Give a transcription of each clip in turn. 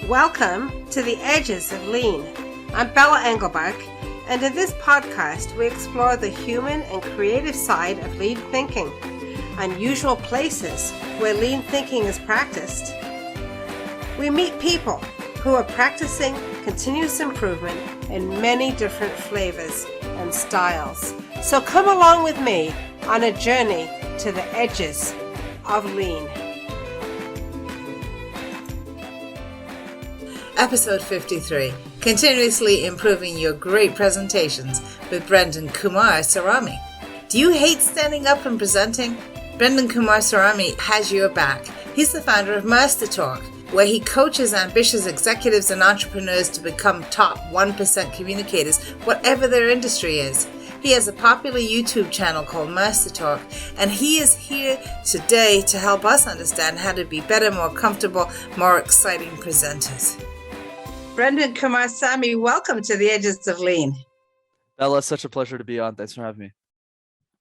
Welcome to the Edges of Lean. I'm Bella Engelbach, and in this podcast we explore the human and creative side of lean thinking, unusual places where lean thinking is practiced. We meet people who are practicing continuous improvement in many different flavors and styles. So come along with me on a journey to the edges of lean. Episode 53, Continuously Improving Your Great Presentations with Brenden Kumarasamy. Do you hate standing up and presenting? Brenden Kumarasamy has your back. He's the founder of MasterTalk, where he coaches ambitious executives and entrepreneurs to become top 1% communicators, whatever their industry is. He has a popular YouTube channel called MasterTalk, and he is here today to help us understand how to be better, more comfortable, more exciting presenters. Brenden Kumarasamy, welcome to the Edges of Lean. Bella, such a pleasure to be on. Thanks for having me.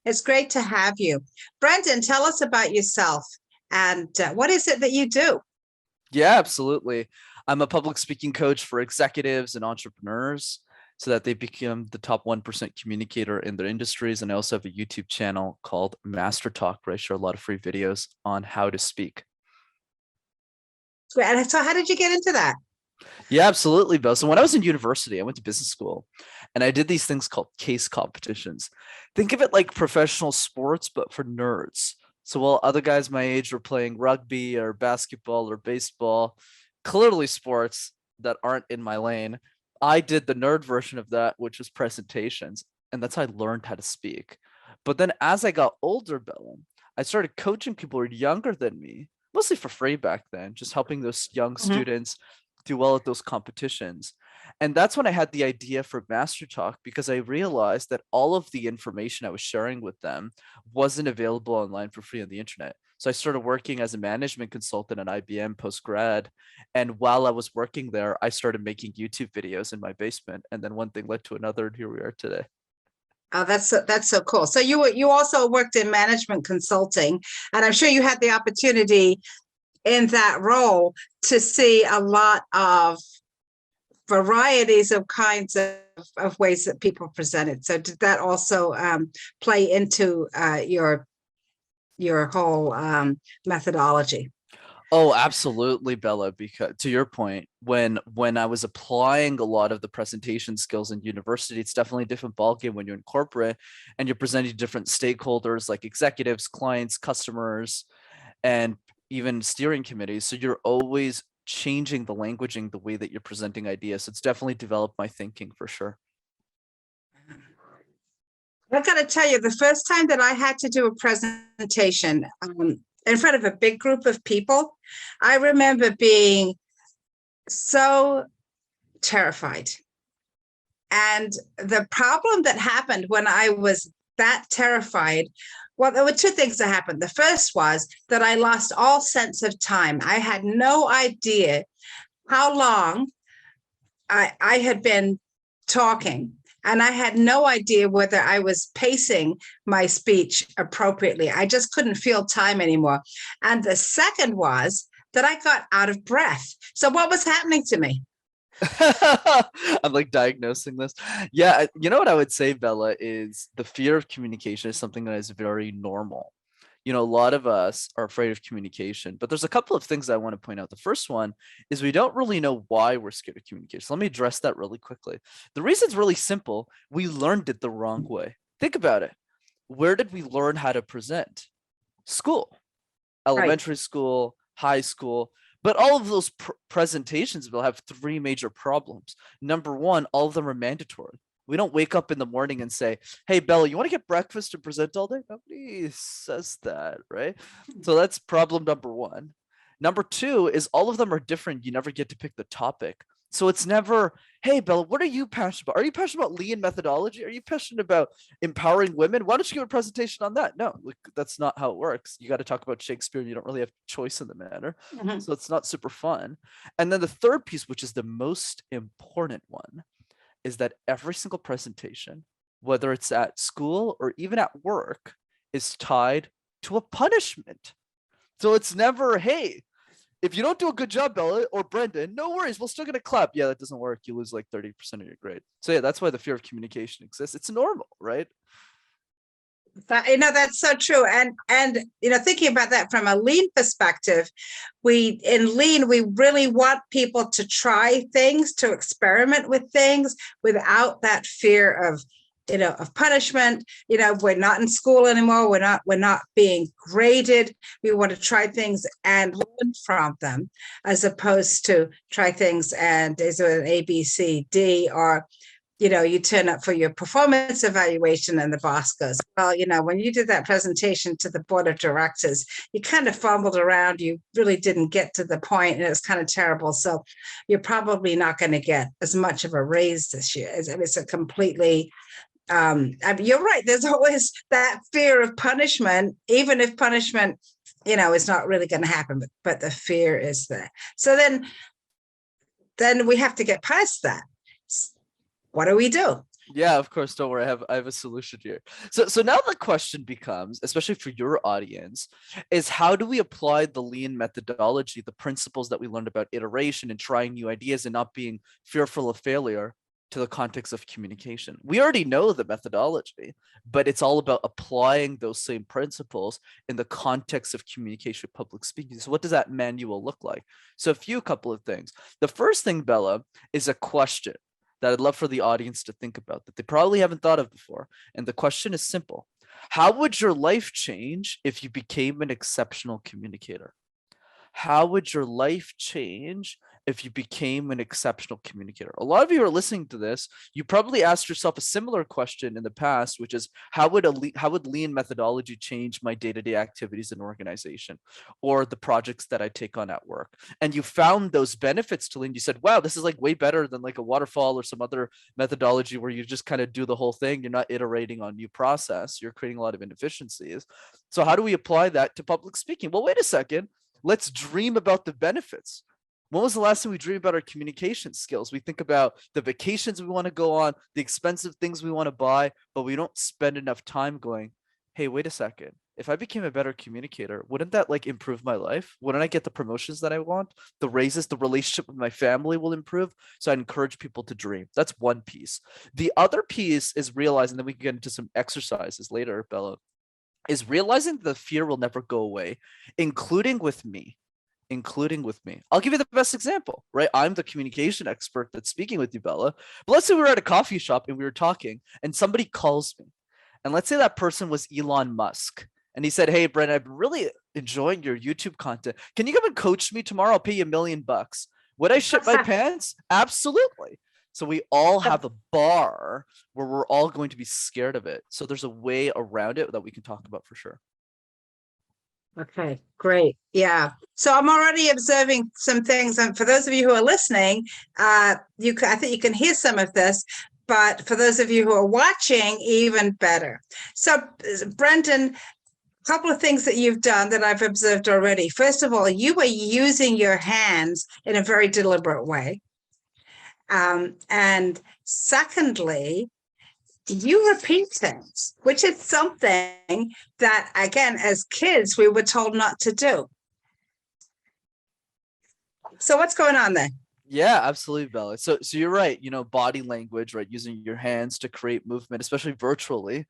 It's great to have you. Brenden, tell us about yourself and what is it that you do? Yeah, absolutely. I'm a public speaking coach for executives and entrepreneurs so that they become the top 1% communicator in their industries. And I also have a YouTube channel called MasterTalk where I share a lot of free videos on how to speak. And so how did you get into that? Yeah, absolutely, Bill. So when I was in university, I went to business school and I did these things called case competitions. Think of it like professional sports, but for nerds. So while other guys my age were playing rugby or basketball or baseball, clearly sports that aren't in my lane, I did the nerd version of that, which was presentations. And that's how I learned how to speak. But then as I got older, Bella, I started coaching people who were younger than me, mostly for free back then, just helping those young students do well at those competitions. And that's when I had the idea for MasterTalk, because I realized that all of the information I was sharing with them wasn't available online for free on the internet. So I started working as a management consultant at IBM post-grad. And while I was working there, I started making YouTube videos in my basement. And then one thing led to another, and here we are today. Oh, that's so cool. So you also worked in management consulting, and I'm sure you had the opportunity in that role to see a lot of varieties of kinds of ways that people presented. So did that also play into your whole methodology? Oh, absolutely, Bella, because to your point, when I was applying a lot of the presentation skills in university, it's definitely a different ballgame when you're in corporate and you're presenting to different stakeholders like executives, clients, customers, and even steering committees. So you're always changing the languaging, the way that you're presenting ideas. So it's definitely developed my thinking for sure. I've got to tell you, the first time that I had to do a presentation in front of a big group of people, I remember being so terrified. And the problem that happened when I was that terrified, well, there were two things that happened. The first was that I lost all sense of time. I had no idea how long I had been talking, and I had no idea whether I was pacing my speech appropriately. I just couldn't feel time anymore. And the second was that I got out of breath. So what was happening to me? I'm like diagnosing this. Yeah, you know what I would say, Bella, is the fear of communication is something that is very normal. You know, a lot of us are afraid of communication, but there's a couple of things I want to point out. The first one is we don't really know why we're scared of communication. So let me address that really quickly. The reason's really simple. We learned it the wrong way. Think about it. Where did we learn how to present? School, elementary school, high school. But all of those presentations will have three major problems. Number one, all of them are mandatory. We don't wake up in the morning and say, hey, Bella, you want to get breakfast and present all day? Nobody says that, right? So that's problem number one. Number two is all of them are different. You never get to pick the topic. So it's never, hey, Bella, what are you passionate about? Are you passionate about lean methodology? Are you passionate about empowering women? Why don't you give a presentation on that? No, look, that's not how it works. You got to talk about Shakespeare. You don't really have choice in the matter. So it's not super fun. And then the third piece, which is the most important one, is that every single presentation, whether it's at school or even at work, is tied to a punishment. So it's never, hey, If you don't do a good job, Bella or Brenden, no worries. We're still going to clap. Yeah, that doesn't work. You lose like 30% of your grade. So yeah, that's why the fear of communication exists. It's normal, right? That's so true. And thinking about that from a lean perspective, in lean we really want people to try things, to experiment with things without that fear of punishment. We're not in school anymore. We're not being graded. We want to try things and learn from them, as opposed to try things and is it an A, B, C, D, or you turn up for your performance evaluation and the boss goes, well, when you did that presentation to the board of directors, you kind of fumbled around. You really didn't get to the point, and it was kind of terrible. So you're probably not going to get as much of a raise this year. It's a completely, you're right. There's always that fear of punishment, even if punishment, is not really going to happen, but the fear is there. So then we have to get past that. What do we do? Yeah, of course. Don't worry. I have a solution here. So now the question becomes, especially for your audience, is how do we apply the lean methodology, the principles that we learned about iteration and trying new ideas and not being fearful of failure, to the context of communication? We already know the methodology, but it's all about applying those same principles in the context of communication, public speaking. So what does that manual look like? So a couple of things. The first thing, Bella, is a question that I'd love for the audience to think about that they probably haven't thought of before. And the question is simple. How would your life change if you became an exceptional communicator? How would your life change if you became an exceptional communicator? A lot of you are listening to this. You probably asked yourself a similar question in the past, which is how would lean methodology change my day-to-day activities in organization or the projects that I take on at work? And you found those benefits to lean. You said, wow, this is like way better than like a waterfall or some other methodology where you just kind of do the whole thing. You're not iterating on new process. You're creating a lot of inefficiencies. So how do we apply that to public speaking? Well, wait a second. Let's dream about the benefits. When was the last time we dreamed about our communication skills? We think about the vacations we want to go on, the expensive things we want to buy, but we don't spend enough time going, hey, wait a second. If I became a better communicator, wouldn't that like improve my life? Wouldn't I get the promotions that I want? The raises, the relationship with my family will improve. So I encourage people to dream. That's one piece. The other piece is realizing, then we can get into some exercises later, Bella, is realizing the fear will never go away, including with me. I'll give you the best example, right? I'm the communication expert that's speaking with you, Bella. But let's say we were at a coffee shop and we were talking and somebody calls me. And let's say that person was Elon Musk. And he said, hey, Brent, I've been really enjoying your YouTube content. Can you come and coach me tomorrow? I'll pay you $1 million. Would I shit my pants? Absolutely. So we all have a bar where we're all going to be scared of it. So there's a way around it that we can talk about for sure. Okay, great. Yeah. So I'm already observing some things. And for those of you who are listening, I think you can hear some of this, but for those of you who are watching, even better. So Brenden, a couple of things that you've done that I've observed already. First of all, you were using your hands in a very deliberate way. And secondly, you repeat things, which is something that, again, as kids, we were told not to do. So what's going on there? Yeah, absolutely, Bella. So you're right. Body language, right? Using your hands to create movement, especially virtually,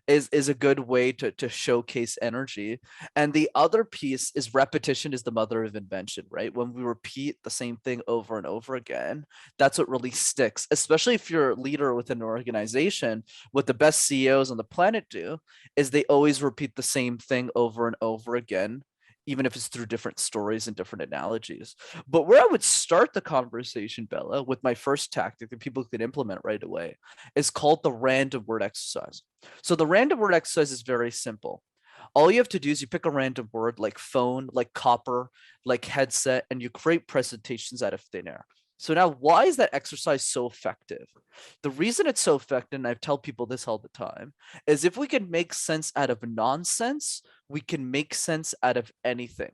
is a good way to showcase energy. And the other piece is repetition is the mother of invention, right? When we repeat the same thing over and over again, that's what really sticks, especially if you're a leader within an organization. What the best CEOs on the planet do is they always repeat the same thing over and over again, even if it's through different stories and different analogies. But where I would start the conversation, Bella, with my first tactic that people could implement right away is called the random word exercise. So the random word exercise is very simple. All you have to do is you pick a random word like phone, like copper, like headset, and you create presentations out of thin air. So now, why is that exercise so effective? The reason it's so effective, and I tell people this all the time, is if we can make sense out of nonsense, we can make sense out of anything.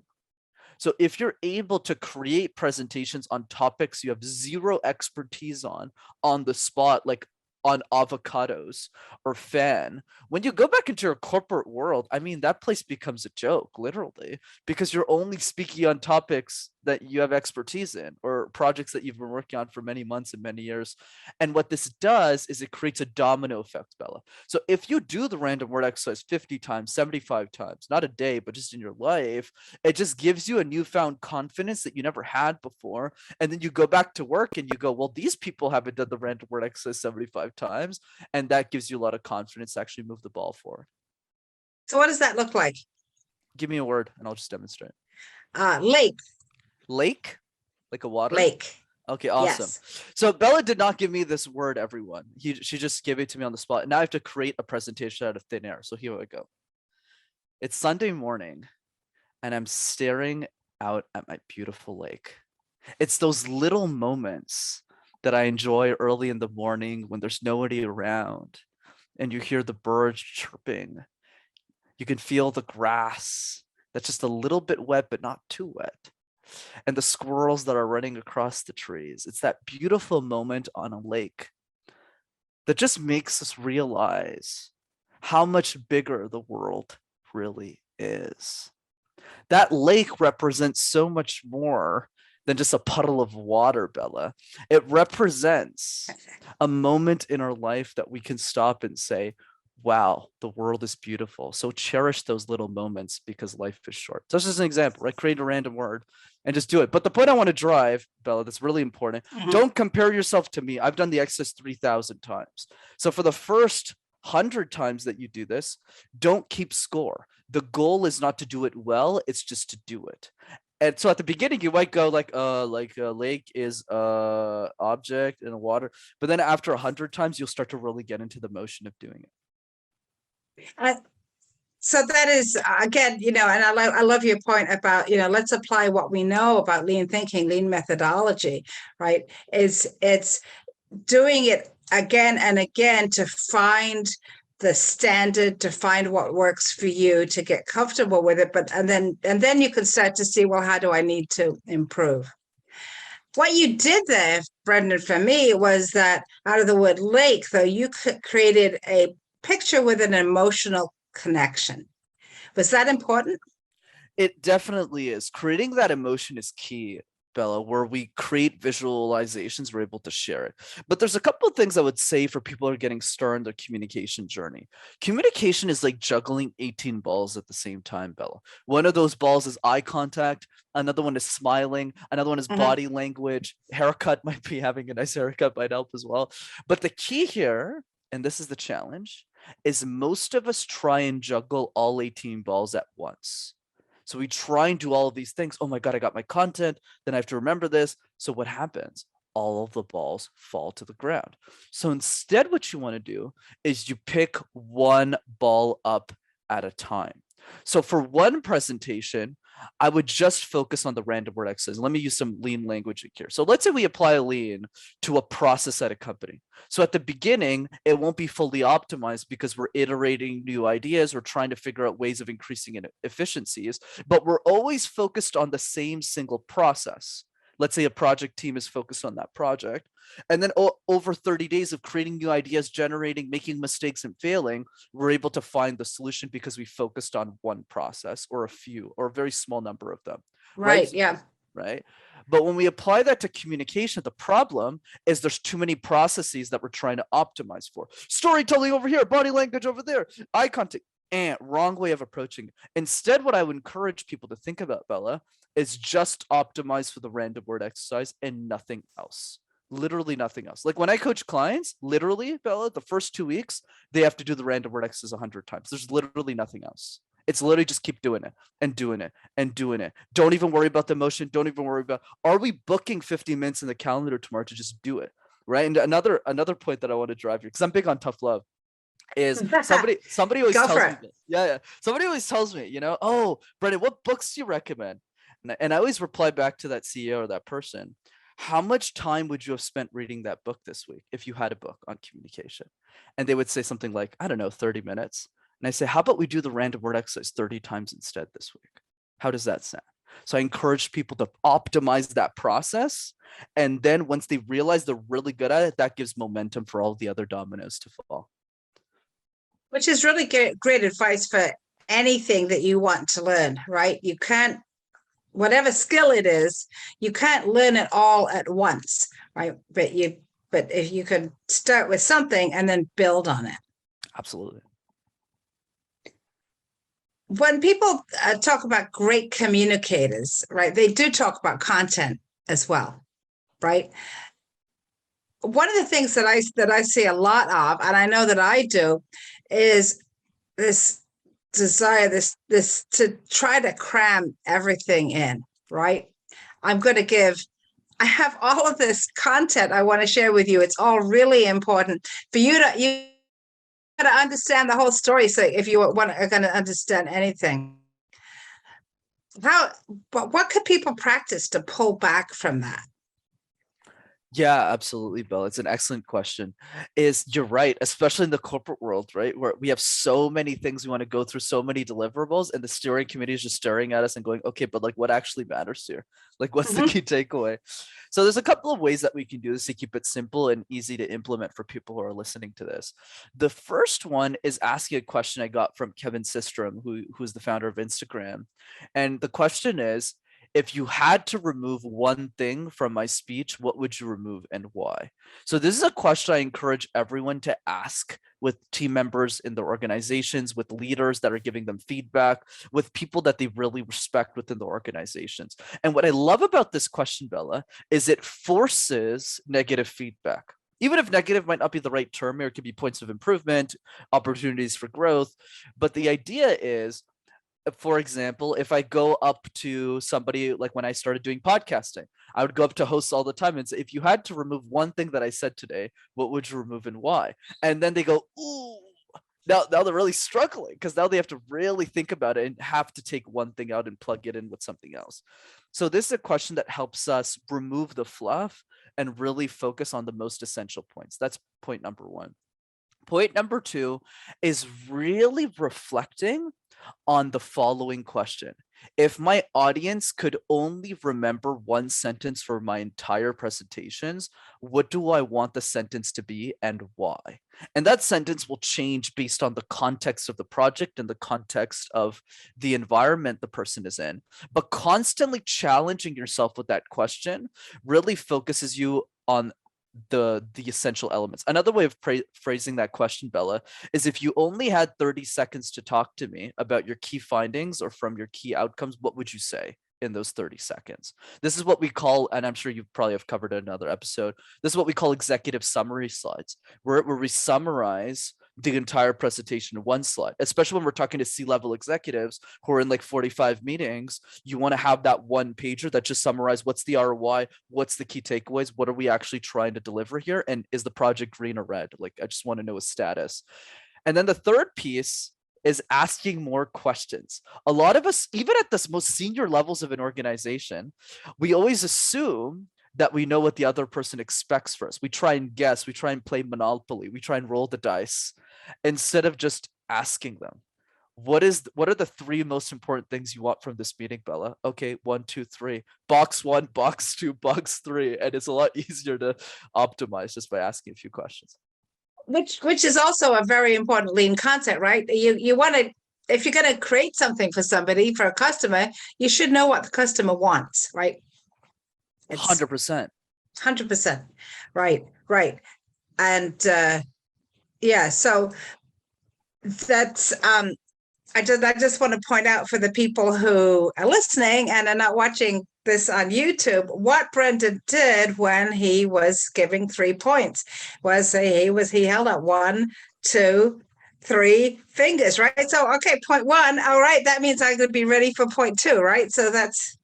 So if you're able to create presentations on topics you have zero expertise on the spot, like on avocados or fan, when you go back into your corporate world, I mean, that place becomes a joke, literally, because you're only speaking on topics that you have expertise in, or projects that you've been working on for many months and many years. And what this does is it creates a domino effect, Bella. So if you do the random word exercise 50 times, 75 times, not a day, but just in your life, it just gives you a newfound confidence that you never had before. And then you go back to work and you go, well, these people haven't done the random word exercise 75 times. And that gives you a lot of confidence to actually move the ball forward. So what does that look like? Give me a word and I'll just demonstrate. Lake. Lake? Like a water? Lake. Okay, awesome. Yes. So Bella did not give me this word, everyone. She just gave it to me on the spot. Now I have to create a presentation out of thin air. So here we go. It's Sunday morning and I'm staring out at my beautiful lake. It's those little moments that I enjoy early in the morning when there's nobody around and you hear the birds chirping. You can feel the grass that's just a little bit wet, but not too wet. And the squirrels that are running across the trees. It's that beautiful moment on a lake that just makes us realize how much bigger the world really is. That lake represents so much more than just a puddle of water, Bella. It represents a moment in our life that we can stop and say, wow, the world is beautiful. So cherish those little moments because life is short. So this is an example, right? Create a random word and just do it. But the point I want to drive, Bella, that's really important. Don't compare yourself to me. I've done the exercise 3,000 times. So for the first 100 times that you do this, don't keep score. The goal is not to do it well, it's just to do it. And so at the beginning, you might go like a lake is a object in the water. But then after 100 times, you'll start to really get into the motion of doing it. So that is, again, and I love your point about, let's apply what we know about lean thinking, lean methodology, right? It's doing it again and again to find the standard, to find what works for you, to get comfortable with it. And then you can start to see, well, how do I need to improve? What you did there, Brenden, for me, was that out of the word lake, though, you created a picture with an emotional connection. Was that important? It definitely is. Creating that emotion is key, Bella, where we create visualizations, we're able to share it. But there's a couple of things I would say for people who are getting started in their communication journey. Communication is like juggling 18 balls at the same time, Bella. One of those balls is eye contact. Another one is smiling. Another one is body language. Haircut might be having a nice haircut might help as well. But the key here, and this is the challenge, is most of us try and juggle all 18 balls at once. So we try and do all of these things. Oh my God, I got my content. Then I have to remember this. So what happens? All of the balls fall to the ground. So instead, what you want to do is you pick one ball up at a time. So for one presentation, I would just focus on the random word exercise. Let me use some lean language here. So let's say we apply lean to a process at a company. So at the beginning, it won't be fully optimized because we're iterating new ideas. We're trying to figure out ways of increasing efficiencies, but we're always focused on the same single process. Let's say a project team is focused on that project. And then over 30 days of creating new ideas, generating, making mistakes and failing, we're able to find the solution because we focused on one process or a few or a very small number of them. Right? Yeah. Right. But when we apply that to communication, the problem is there's too many processes that we're trying to optimize for. Storytelling over here, body language over there, eye contact. And wrong way of approaching it. Instead, what I would encourage people to think about, Bella, is just optimize for the random word exercise and nothing else. Literally nothing else. Like when I coach clients, literally, Bella, the first 2 weeks, they have to do the random word exercise 100 times. There's literally nothing else. It's literally just keep doing it and doing it and doing it. Don't even worry about the motion. Don't even worry about, are we booking 50 minutes in the calendar tomorrow to just do it? Right. And another point that I want to drive here, because I'm big on tough love, is somebody always tells me, somebody always tells me, oh, Brenden, what books do you recommend? And I always reply back to that CEO or that person, how much time would you have spent reading that book this week if you had a book on communication? And they would say something like, I don't know, 30 minutes. And I say, how about we do the random word exercise 30 times instead this week? How does that sound? So I encourage people to optimize that process. And then once they realize they're really good at it, that gives momentum for all the other dominoes to fall. Which is really great advice for anything that you want to learn, right? You can't whatever skill it is, you can't learn it all at once, right? But if you could start with something and then build on it. Absolutely. When people talk about great communicators, right, they do talk about content as well, right? One of the things that I see a lot of, and I know that I do, is this desire, this to try to cram everything in, right? I have all of this content I want to share with you. It's all really important for you to understand the whole story. So if you are going to understand anything, but what could people practice to pull back from that? Yeah, absolutely, Bill. It's an excellent question. You're right, especially in the corporate world, right? Where we have so many things we want to go through, so many deliverables, and the steering committee is just staring at us and going, okay, but like what actually matters here? Like what's the key takeaway? So there's a couple of ways that we can do this to keep it simple and easy to implement for people who are listening to this. The first one is asking a question I got from Kevin Systrom, who's the founder of Instagram. And the question is, if you had to remove one thing from my speech, what would you remove and why? So this is a question I encourage everyone to ask with team members in their organizations, with leaders that are giving them feedback, with people that they really respect within the organizations. And what I love about this question, Bella, is it forces negative feedback. Even if negative might not be the right term, or it could be points of improvement, opportunities for growth. But the idea is, for example, if I go up to somebody, like when I started doing podcasting, I would go up to hosts all the time and say, if you had to remove one thing that I said today, what would you remove and why? And then they go, ooh, now they're really struggling because now they have to really think about it and have to take one thing out and plug it in with something else. So this is a question that helps us remove the fluff and really focus on the most essential points. That's point number one. Point number two is really reflecting on the following question. If my audience could only remember one sentence for my entire presentations, what do I want the sentence to be and why? And that sentence will change based on the context of the project and the context of the environment the person is in. But constantly challenging yourself with that question really focuses you on the essential elements. Another way of phrasing that question, Bella, is if you only had 30 seconds to talk to me about your key findings or from your key outcomes, what would you say in those 30 seconds? This is what we call, and I'm sure you probably have covered in another episode, this is what we call executive summary slides, where we summarize the entire presentation in one slide, especially when we're talking to C-level executives who are in like 45 meetings. You want to have that one pager that just summarizes what's the ROI, what's the key takeaways, what are we actually trying to deliver here, and is the project green or red? Like, I just want to know a status. And then the third piece is asking more questions. A lot of us, even at the most senior levels of an organization, we always assume that we know what the other person expects for us. We try and guess, we try and play Monopoly, we try and roll the dice instead of just asking them. What are the three most important things you want from this meeting, Bella? Okay, 1, 2, 3. Box 1, box 2, box 3. And it's a lot easier to optimize just by asking a few questions. Which is also a very important lean concept, right? You want to, if you're going to create something for somebody, for a customer, you should know what the customer wants, right? 100%. 100%. Right. And yeah, so that's I just want to point out for the people who are listening and are not watching this on YouTube, what Brenden did when he was giving 3 points was he held up 1, 2, 3 fingers, right? So okay, point 1, all right, that means I'm going to be ready for point 2, right? So that's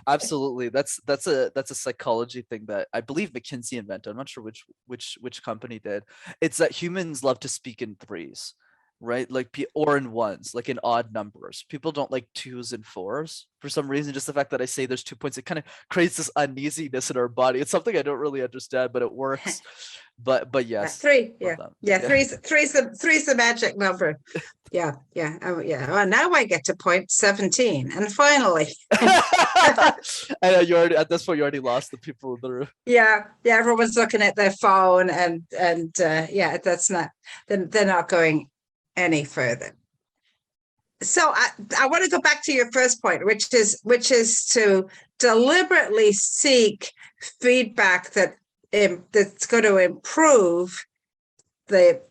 absolutely, that's a psychology thing that I believe McKinsey invented. I'm not sure which company did. It's that humans love to speak in threes, right? Like or in ones, like in odd numbers. People don't like 2s and 4s for some reason. Just the fact that I say there's 2 points, it kind of creates this uneasiness in our body. It's something I don't really understand, but it works. But yes, 3, yeah. Three's the magic number. Yeah. Well, now I get to point 17, and finally. I know you already, at this point, you already lost the people in the room. Yeah, everyone's looking at their phone, and yeah, that's not. Then they're not going any further. So I want to go back to your first point, which is to deliberately seek feedback that's going to improve the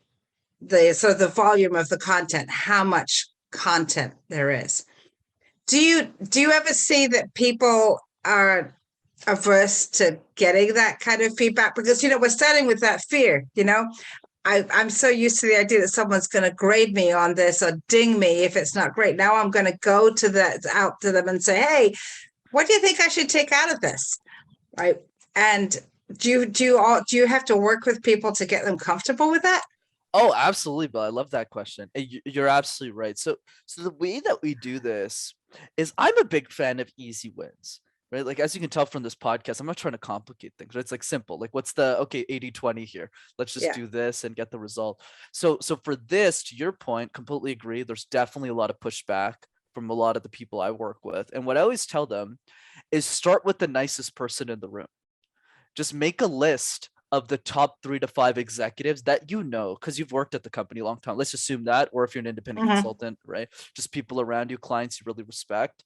sort of the volume of the content, how much content there is. Do you ever see that people are averse to getting that kind of feedback? Because we're starting with that fear. I'm so used to the idea that someone's going to grade me on this or ding me if it's not great. Now I'm going to go out to them and say, hey, what do you think I should take out of this? Right. And do you have to work with people to get them comfortable with that? Oh, absolutely, Bill. I love that question. And you're absolutely right. So the way that we do this is I'm a big fan of easy wins, right? Like, as you can tell from this podcast, I'm not trying to complicate things, right? It's like simple. Like, what's the, okay, 80-20 here? Let's just do this and get the result. So for this, to your point, completely agree. There's definitely a lot of pushback from a lot of the people I work with. And what I always tell them is start with the nicest person in the room. Just make a list of the top 3 to 5 executives that because you've worked at the company a long time. Let's assume that, or if you're an independent consultant, right? Just people around you, clients you really respect.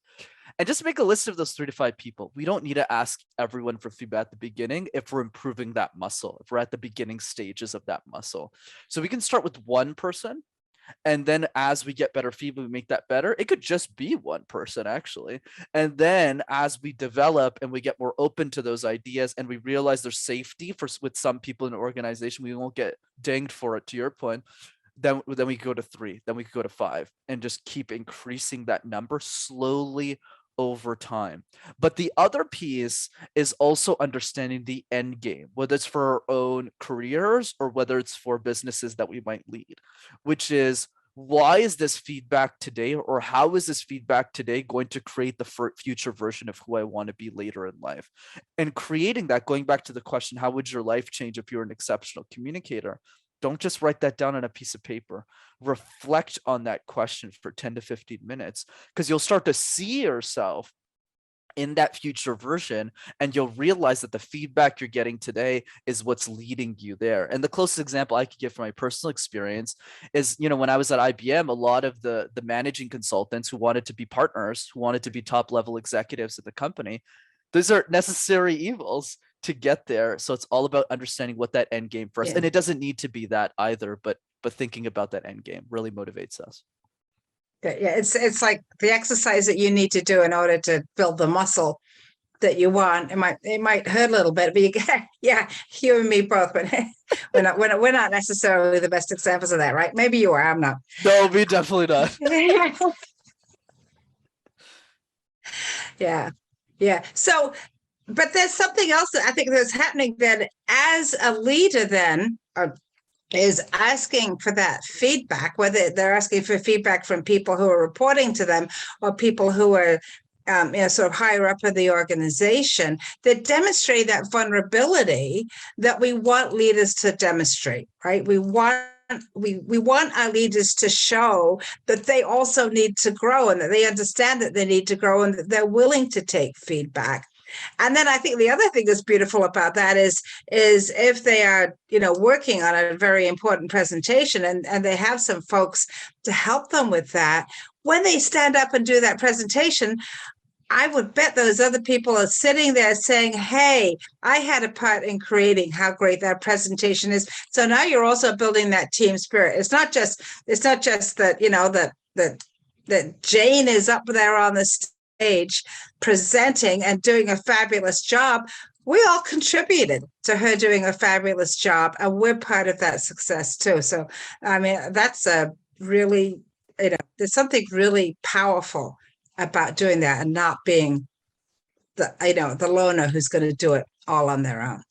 And just make a list of those 3 to 5 people. We don't need to ask everyone for feedback at the beginning if we're improving that muscle, if we're at the beginning stages of that muscle. So we can start with one person. And then as we get better feedback, we make that better. It could just be one person, actually. And then as we develop and we get more open to those ideas and we realize there's safety with some people in the organization, we won't get dinged for it, to your point. Then we go to 3, then we could go to 5, and just keep increasing that number slowly over time. But the other piece is also understanding the end game, whether it's for our own careers or whether it's for businesses that we might lead, which is, why is this feedback today, or how is this feedback today going to create the future version of who I want to be later in life? And creating that, going back to the question, how would your life change if you're an exceptional communicator? Don't just write that down on a piece of paper. Reflect on that question for 10 to 15 minutes, because you'll start to see yourself in that future version, and you'll realize that the feedback you're getting today is what's leading you there. And the closest example I could give from my personal experience is, when I was at IBM, a lot of the managing consultants who wanted to be partners, who wanted to be top level executives at the company, those are necessary evils to get there. So it's all about understanding what that end game first. And it doesn't need to be that either, but thinking about that end game really motivates us. Yeah, it's like the exercise that you need to do in order to build the muscle that you want. It might hurt a little bit, but you and me both. But we're not necessarily the best examples of that, right? Maybe you are. I'm not. No, me definitely not. Yeah. So, but there's something else that I think that's happening then as a leader then, is asking for that feedback, whether they're asking for feedback from people who are reporting to them or people who are sort of higher up in the organization, that demonstrate that vulnerability that we want leaders to demonstrate, right? We want our leaders to show that they also need to grow, and that they understand that they need to grow, and that they're willing to take feedback. And then I think the other thing that's beautiful about that is if they are, working on a very important presentation and they have some folks to help them with that, when they stand up and do that presentation, I would bet those other people are sitting there saying, hey, I had a part in creating how great that presentation is. So now you're also building that team spirit. It's not just that, that Jane is up there on the stage presenting and doing a fabulous job. We all contributed to her doing a fabulous job, and we're part of that success too. So, I mean, that's a really, there's something really powerful about doing that and not being the loner who's going to do it all on their own.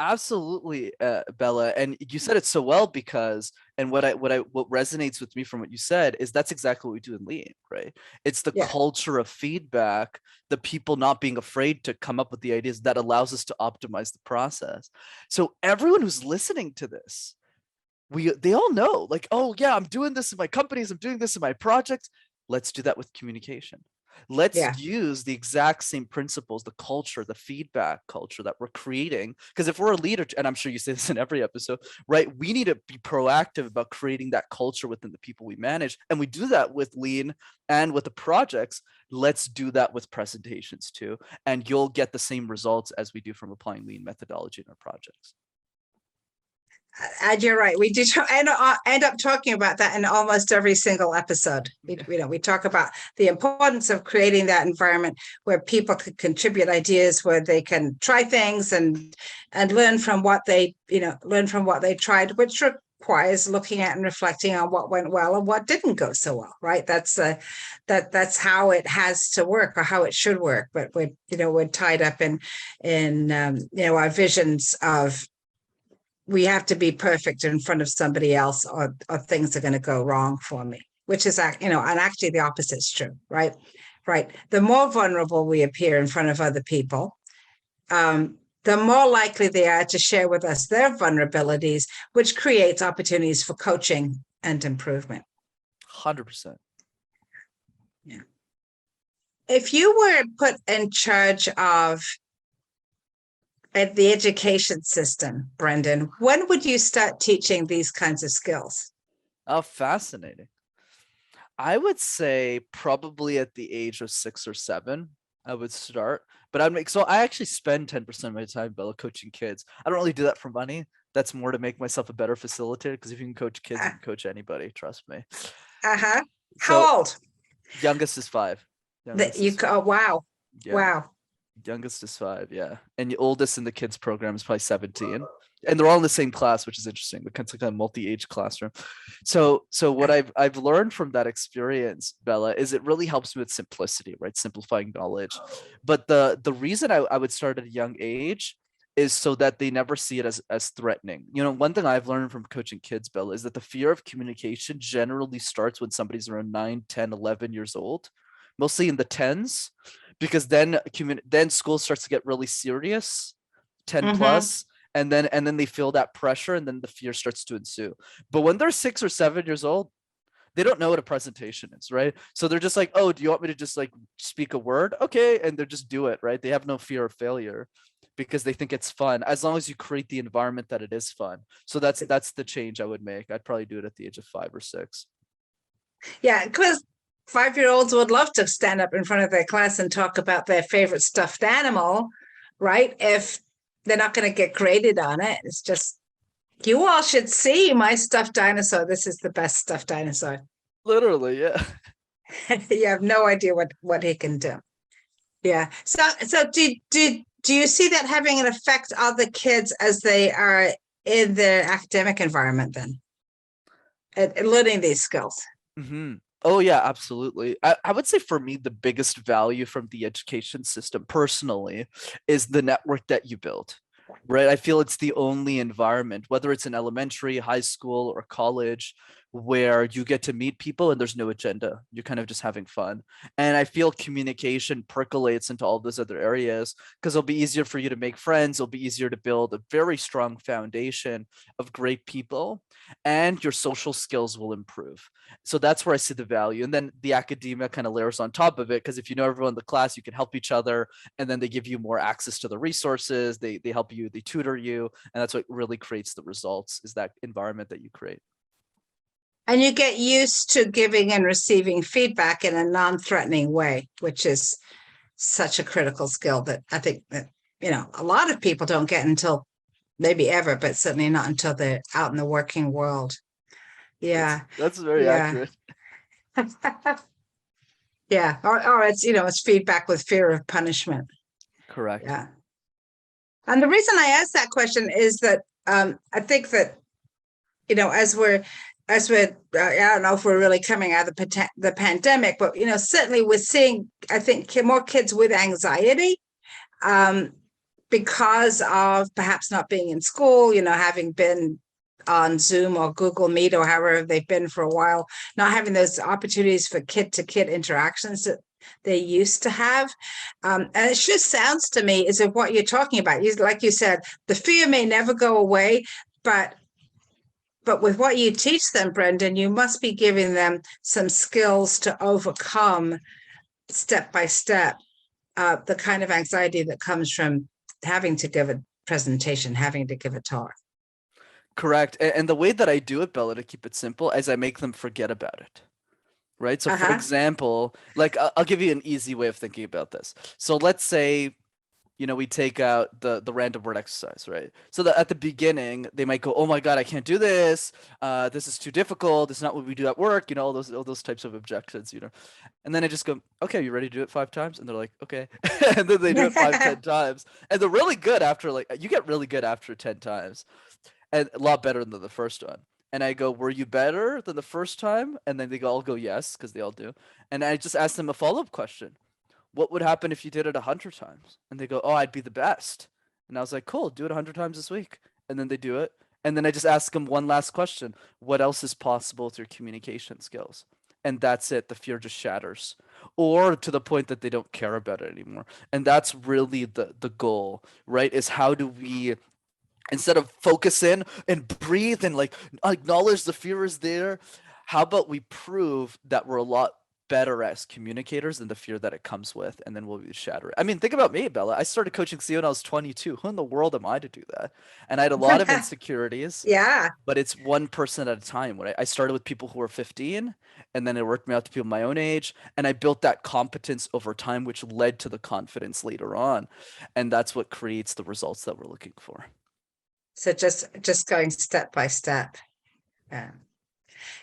Absolutely, Bella. And you said it so well, because, and what resonates with me from what you said is that's exactly what we do in Lean, right? It's the culture of feedback, the people not being afraid to come up with the ideas that allows us to optimize the process. So everyone who's listening to this, they all know, like, oh yeah, I'm doing this in my companies, I'm doing this in my projects. Let's do that with communication. Let's Yeah. use the exact same principles, the culture, the feedback culture that we're creating. Because if we're a leader, and I'm sure you say this in every episode, right? We need to be proactive about creating that culture within the people we manage. And we do that with Lean and with the projects. Let's do that with presentations too. And you'll get the same results as we do from applying Lean methodology in our projects. And you're right. We do end up talking about that in almost every single episode. We talk about the importance of creating that environment where people can contribute ideas, where they can try things and learn from what they tried, which requires looking at and reflecting on what went well and what didn't go so well. Right? That's how it has to work, or how it should work. But we're tied up in our visions of, we have to be perfect in front of somebody else, or things are going to go wrong for me, which is, and actually the opposite is true, right? Right. The more vulnerable we appear in front of other people, the more likely they are to share with us their vulnerabilities, which creates opportunities for coaching and improvement. 100%. Yeah. If you were put in charge of the education system, Brenden, when would you start teaching these kinds of skills? Oh, fascinating. I would say probably at the age of 6 or 7, I would start. But I actually spend 10% of my time, Bella, coaching kids. I don't really do that for money. That's more to make myself a better facilitator, because if you can coach kids, you can coach anybody. Trust me. Uh-huh. So, how old? Youngest is 5. Wow. Yeah. Wow. Youngest is 5, yeah. And the oldest in the kids program is probably 17. And they're all in the same class, which is interesting. It's like a multi-age classroom. So what I've learned from that experience, Bella, is it really helps me with simplicity, right? Simplifying knowledge. But the reason I would start at a young age is so that they never see it as threatening. One thing I've learned from coaching kids, Bella, is that the fear of communication generally starts when somebody's around 9, 10, 11 years old, mostly in the 10s, because then school starts to get really serious, 10 plus, and then they feel that pressure, and then the fear starts to ensue. But when they're 6 or 7 years old, they don't know what a presentation is, right? So they're just like, oh, do you want me to just like speak a word? Okay. And they just do it, right? They have no fear of failure because they think it's fun, as long as you create the environment that it is fun. So that's the change I would make. I'd probably do it at the age of 5 or 6. Yeah, because 5-year-olds would love to stand up in front of their class and talk about their favorite stuffed animal, right? If they're not going to get graded on it, it's just, you all should see my stuffed dinosaur. This is the best stuffed dinosaur. Literally, yeah. You have no idea what he can do. Yeah. So do you see that having an effect on the kids as they are in their academic environment then, at learning these skills? Mm-hmm. Oh yeah, absolutely. I would say for me, the biggest value from the education system personally is the network that you build, right? I feel it's the only environment, whether it's in elementary, high school, or college, where you get to meet people and there's no agenda. You're kind of just having fun. And I feel communication percolates into all those other areas because it'll be easier for you to make friends. It'll be easier to build a very strong foundation of great people, and your social skills will improve. So that's where I see the value. And then the academia kind of layers on top of it, because if you know everyone in the class, you can help each other, and then they give you more access to the resources. They help you, they tutor you, and that's what really creates the results, is that environment that you create. And you get used to giving and receiving feedback in a non-threatening way, which is such a critical skill that I think that, a lot of people don't get until maybe ever, but certainly not until they're out in the working world. Yeah. That's very accurate. Yeah. Or it's feedback with fear of punishment. Correct. Yeah. And the reason I asked that question is that I think that, as we're I don't know if we're really coming out of the pandemic, but certainly we're seeing, I think, more kids with anxiety because of perhaps not being in school, having been on Zoom or Google Meet or however they've been for a while, not having those opportunities for kid-to-kid interactions that they used to have. And it just sounds to me as if what you're talking about, like you said, the fear may never go away, but with what you teach them, Brenden, you must be giving them some skills to overcome step by step the kind of anxiety that comes from having to give a presentation, having to give a talk. Correct. And the way that I do it, Bella, to keep it simple, is I make them forget about it. Right. So, for example, like I'll give you an easy way of thinking about this. So let's say, we take out the random word exercise, right? So that at the beginning, they might go, "Oh my God, I can't do this. This is too difficult. It's not what we do at work." All those types of objections. And then I just go, "Okay, you ready to do it 5 times?" And they're like, "Okay." And then they do it 5, 10 times, and they're really good after, like, you get really good after 10 times, and a lot better than the first one. And I go, "Were you better than the first time?" And then they all go, "Yes," because they all do. And I just ask them a follow-up question. What would happen if you did it 100 times? And they go, "Oh, I'd be the best." And I was like, "Cool, do it 100 times this week." And then they do it. And then I just ask them one last question. What else is possible with your communication skills? And that's it. The fear just shatters, or to the point that they don't care about it anymore. And that's really the goal, right? Is how do we, instead of focus in and breathe and like acknowledge the fear is there, how about we prove that we're a lot better as communicators than the fear that it comes with, and then we'll shatter it. I mean, think about me, Bella. I started coaching CEO when I was 22. Who in the world am I to do that? And I had a lot of insecurities. Yeah. But it's one person at a time. When I started with people who were 15, and then it worked me out to people my own age, and I built that competence over time, which led to the confidence later on. And that's what creates the results that we're looking for. So just going step by step. Yeah.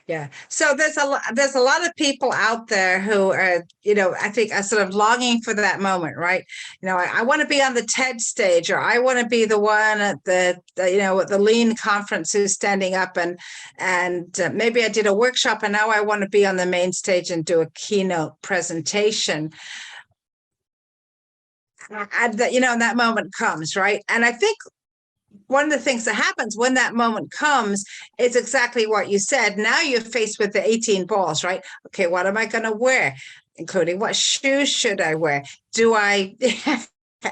Yeah. So there's a lot of people out there who are, I think are sort of longing for that moment, right? I want to be on the TED stage, or I want to be the one at at the Lean conference who's standing up, and maybe I did a workshop and now I want to be on the main stage and do a keynote presentation. And that moment comes, right? And I think one of the things that happens when that moment comes is exactly what you said. Now you're faced with the 18 balls, right? Okay, what am I going to wear? Including what shoes should I wear? Do I?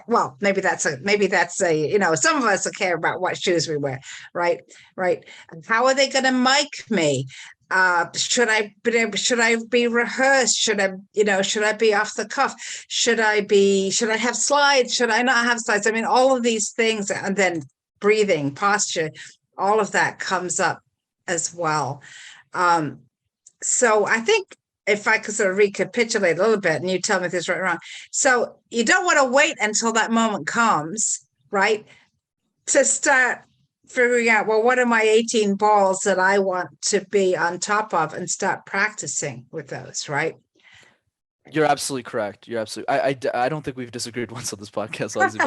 Well, maybe that's some of us care about what shoes we wear, right? Right. How are they going to mic me? Should I be rehearsed? Should I be off the cuff? Should I have slides? Should I not have slides? I mean, all of these things, and then breathing, posture, all of that comes up as well. So I think if I could sort of recapitulate a little bit, and you tell me if this is right or wrong. So you don't want to wait until that moment comes, right, to start figuring out, well, what are my 18 balls that I want to be on top of, and start practicing with those, right? You're absolutely correct. You're absolutely. I don't think we've disagreed once on this podcast, honestly,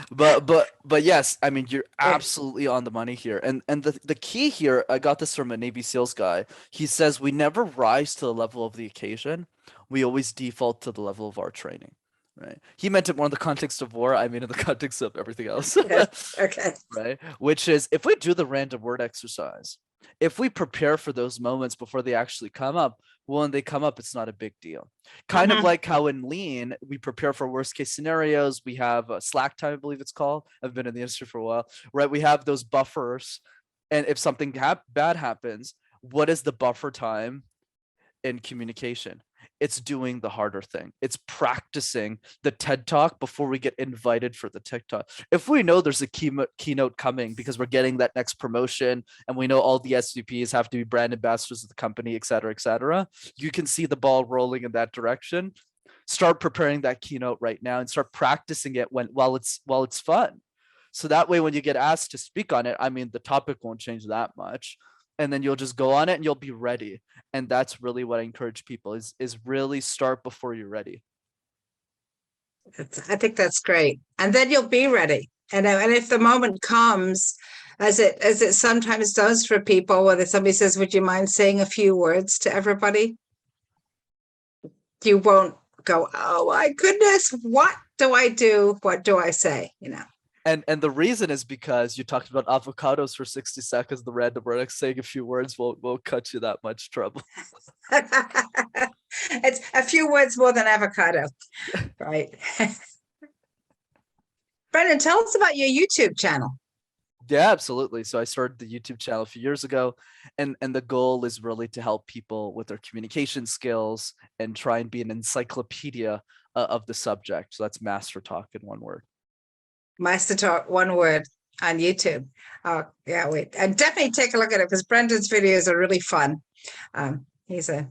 but yes, I mean, you're absolutely on the money here. And the key here, I got this from a Navy SEALs guy. He says we never rise to the level of the occasion. We always default to the level of our training. Right. He meant it more in the context of war. I mean, in the context of everything else. Okay. Right. Which is, if we do the random word exercise, if we prepare for those moments before they actually come up, well, when they come up, it's not a big deal. Kind of like how in Lean, we prepare for worst case scenarios. We have slack time, I believe it's called. I've been in the industry for a while, right? We have those buffers. And if something bad happens, what is the buffer time in communication? It's doing the harder thing. It's practicing the TED Talk before we get invited for the TikTok. If we know there's a keynote coming because we're getting that next promotion, and we know all the SVPs have to be brand ambassadors of the company, et cetera, you can see the ball rolling in that direction. Start preparing that keynote right now and start practicing it while it's fun. So that way, when you get asked to speak on it, I mean, the topic won't change that much. And then you'll just go on it and you'll be ready. And that's really what I encourage people is really start before you're ready. I think that's great. And then you'll be ready. And if the moment comes, as it sometimes does for people, whether somebody says, would you mind saying a few words to everybody? You won't go, oh my goodness, what do I do? What do I say? And the reason is because you talked about avocados for 60 seconds, the random word, saying a few words won't cut you that much trouble. It's a few words more than avocado, right? Brenden, tell us about your YouTube channel. Yeah, absolutely. So I started the YouTube channel a few years ago, and the goal is really to help people with their communication skills and try and be an encyclopedia of the subject. So that's Master Talk in one word. MasterTalk, one word, on YouTube. Oh, yeah, wait. And definitely take a look at it because Brendan's videos are really fun. He's a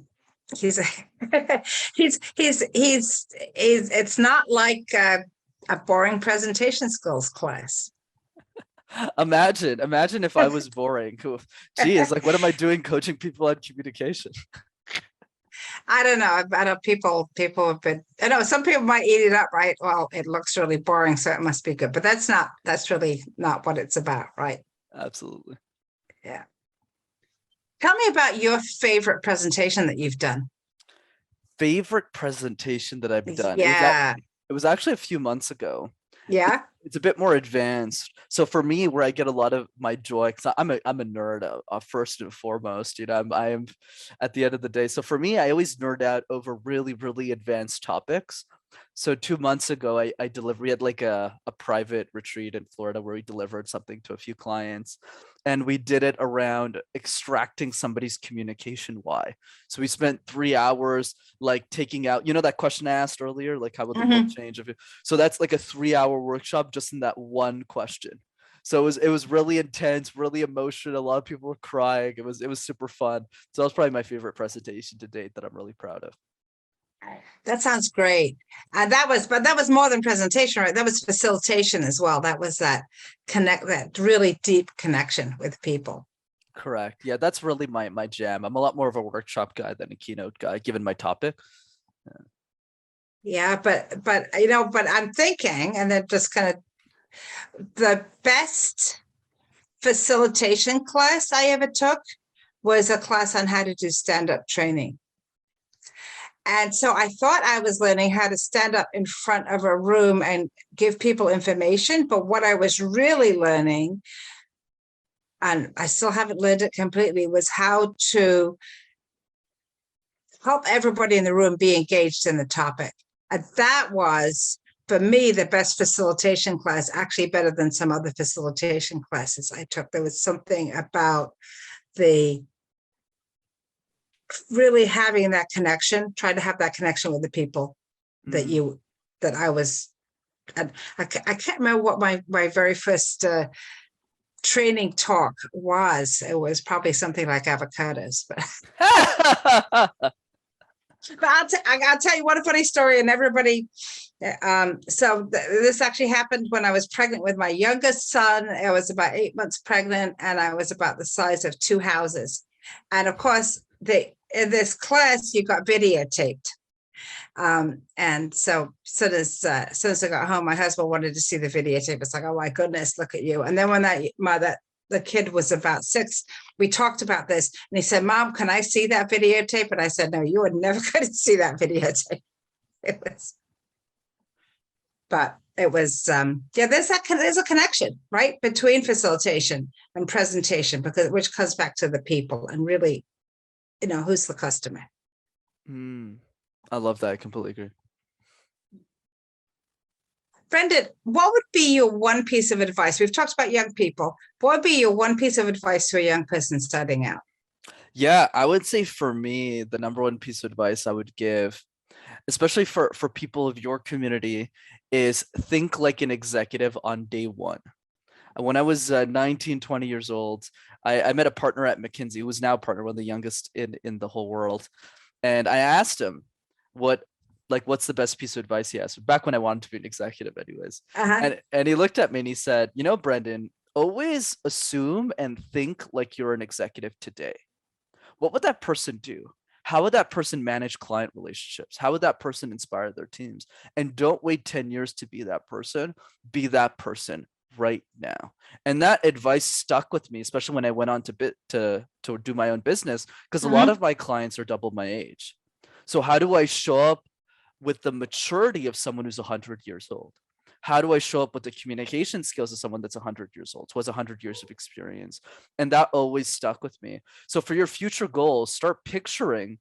it's not like a boring presentation skills class. Imagine if I was boring. Gee, it's like, what am I doing coaching people on communication? I don't know. I know people have been, I know some people might eat it up, right? Well, it looks really boring, so it must be good. But that's really not what it's about, right? Absolutely. Yeah. Tell me about your favorite presentation that you've done. Favorite presentation that I've done. Yeah. It was actually a few months ago. Yeah. It's a bit more advanced. So for me, where I get a lot of my joy, because I'm a nerd first and foremost. You know, I am at the end of the day. So for me, I always nerd out over really, really advanced topics. So 2 months ago, we had like a private retreat in Florida where we delivered something to a few clients, and we did it around extracting somebody's communication why. So we spent 3 hours like taking out, you know, that question I asked earlier, like how would the world change if it, so that's like a 3 hour workshop just in that one question. So it was really intense, really emotional. A lot of people were crying. It was super fun. So that was probably my favorite presentation to date that I'm really proud of. That sounds great. But that was more than presentation, right? That was facilitation as well. That was that really deep connection with people. Correct. Yeah, that's really my jam. I'm a lot more of a workshop guy than a keynote guy, given my topic. Yeah, but I'm thinking, and then just kind of the best facilitation class I ever took was a class on how to do stand-up training. And so I thought I was learning how to stand up in front of a room and give people information. But what I was really learning, and I still haven't learned it completely, was how to help everybody in the room be engaged in the topic. And that was, for me, the best facilitation class, actually better than some other facilitation classes I took. There was something about the really having that connection, trying to have that connection with the people that I was, I can't remember what my very first training talk was. It was probably something like avocados, but I'll tell you one funny story, and everybody. This actually happened when I was pregnant with my youngest son. I was about 8 months pregnant, and I was about the size of 2 houses. And of course, in this class, you got videotaped. And so soon as I got home, my husband wanted to see the videotape. It's like, oh my goodness, look at you. And then when the kid was about 6, we talked about this, and he said, Mom, can I see that videotape? And I said, no, you are never going to see that videotape. There's a connection, right, between facilitation and presentation, which comes back to the people and really, who's the customer. I love that. I completely agree. Brenden, what would be your one piece of advice? We've talked about young people. What would be your one piece of advice to a young person starting out? Yeah, I would say for me, the number one piece of advice I would give, especially for people of your community, is think like an executive on day one. When I was 19, 20 years old, I met a partner at McKinsey who was now a partner, one of the youngest in the whole world. And I asked him what's the best piece of advice he asked back when I wanted to be an executive anyways. And he looked at me and he said, Brenden, always assume and think like you're an executive today. What would that person do? How would that person manage client relationships? How would that person inspire their teams? And don't wait 10 years to be that person. Be that person right now. And that advice stuck with me, especially when I went on to do my own business, because a lot of my clients are double my age. So how do I show up with the maturity of someone who's 100 years old? How do I show up with the communication skills of someone that's 100 years old, who has 100 years of experience? And that always stuck with me. So for your future goals, start picturing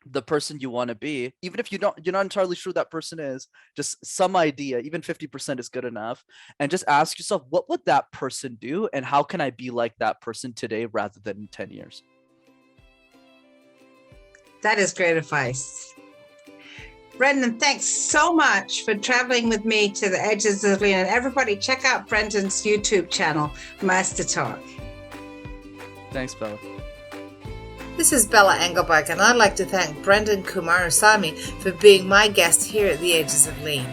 the person you want to be, even if you're not entirely sure that person is, just some idea, even 50% is good enough. And just ask yourself, what would that person do? And how can I be like that person today rather than in 10 years? That is great advice. Brenden, thanks so much for traveling with me to the edges of Lean. And everybody check out Brenden's YouTube channel, MasterTalk. Thanks, Bella. This is Bella Engelbach, and I'd like to thank Brenden Kumarasamy for being my guest here at the Edges of Lean.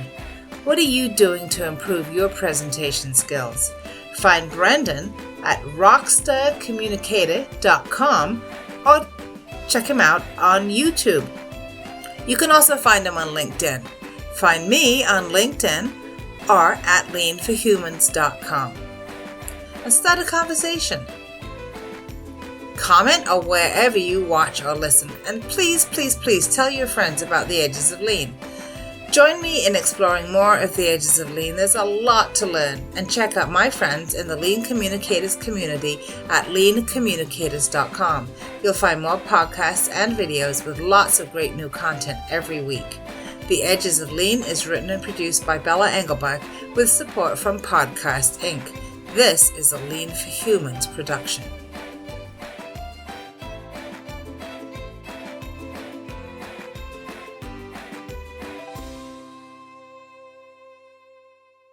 What are you doing to improve your presentation skills? Find Brenden at rockstarcommunicator.com or check him out on YouTube. You can also find him on LinkedIn. Find me on LinkedIn or at leanforhumans.com. And start a conversation. Comment or wherever you watch or listen. And please, please, please tell your friends about the Edges of Lean. Join me in exploring more of the Edges of Lean. There's a lot to learn. And check out my friends in the Lean Communicators community at leancommunicators.com. You'll find more podcasts and videos with lots of great new content every week. The Edges of Lean is written and produced by Bella Engelbach with support from Podcast Inc. This is a Lean for Humans production.